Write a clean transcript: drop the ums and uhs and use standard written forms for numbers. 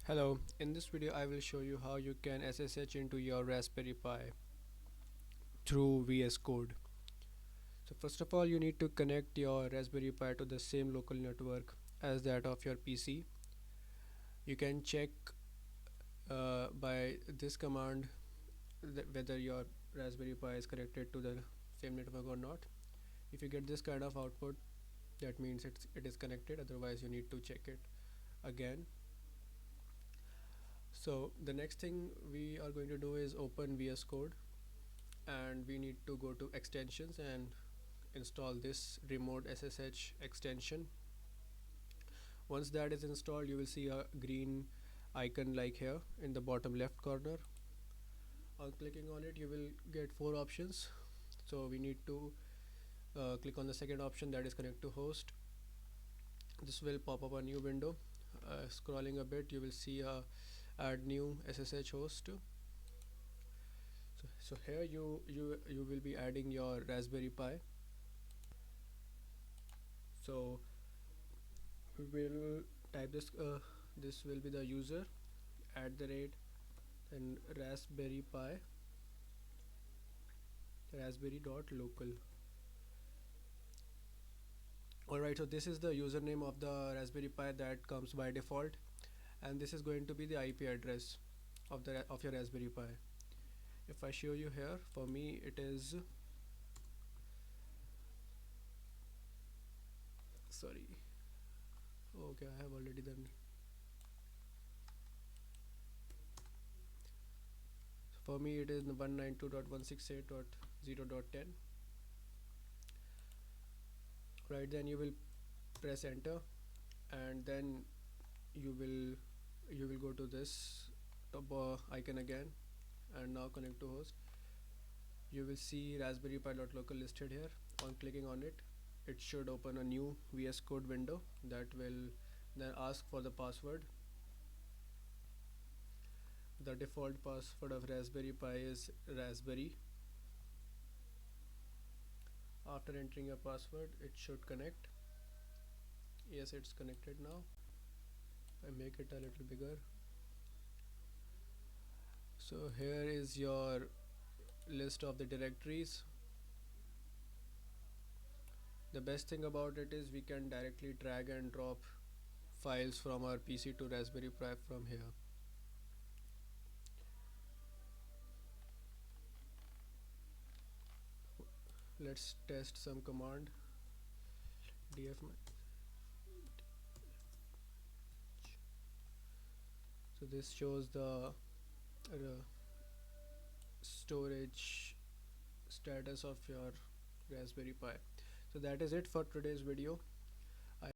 Hello, in this video I will show you how you can SSH into your Raspberry Pi through Vscode. So first of all, you need to connect your Raspberry Pi to the same local network as that of your PC. You can check by this command whether your Raspberry Pi is connected to the same network or not. If you get this kind of output, that means it is connected, otherwise you need to check it again. So the next thing we are going to do is open VS Code, and we need to go to extensions and install this remote-ssh extension. Once that is installed, you will see a green icon like here in the bottom left corner. On clicking on it, you will get four options. So we need to click on the second option, that is connect to host. This will pop up a new window. Scrolling a bit, you will see add new SSH host. So here you will be adding your Raspberry Pi. So we will type this. This will be the user @ and raspberry.local. Alright, so this is the username of the Raspberry Pi that comes by default, and this is going to be the IP address of your Raspberry Pi. If I show you here, for me it is sorry. Okay, I have already done. For me it is 192.168.0.10. Right, then you will press enter, and then you will go to this top icon again, and now connect to host. You will see raspberrypi.local listed here. On clicking on it, it should open a new VS Code window that will then ask for the password. The default password of Raspberry Pi is raspberry. After entering your password, it should connect. Yes, it's connected now. I make it a little bigger. So here is your list of the directories. The best thing about it is we can directly drag and drop files from our PC to Raspberry Pi from here. Let's test some command. df. So this shows the storage status of your Raspberry Pi. So that is it for today's video.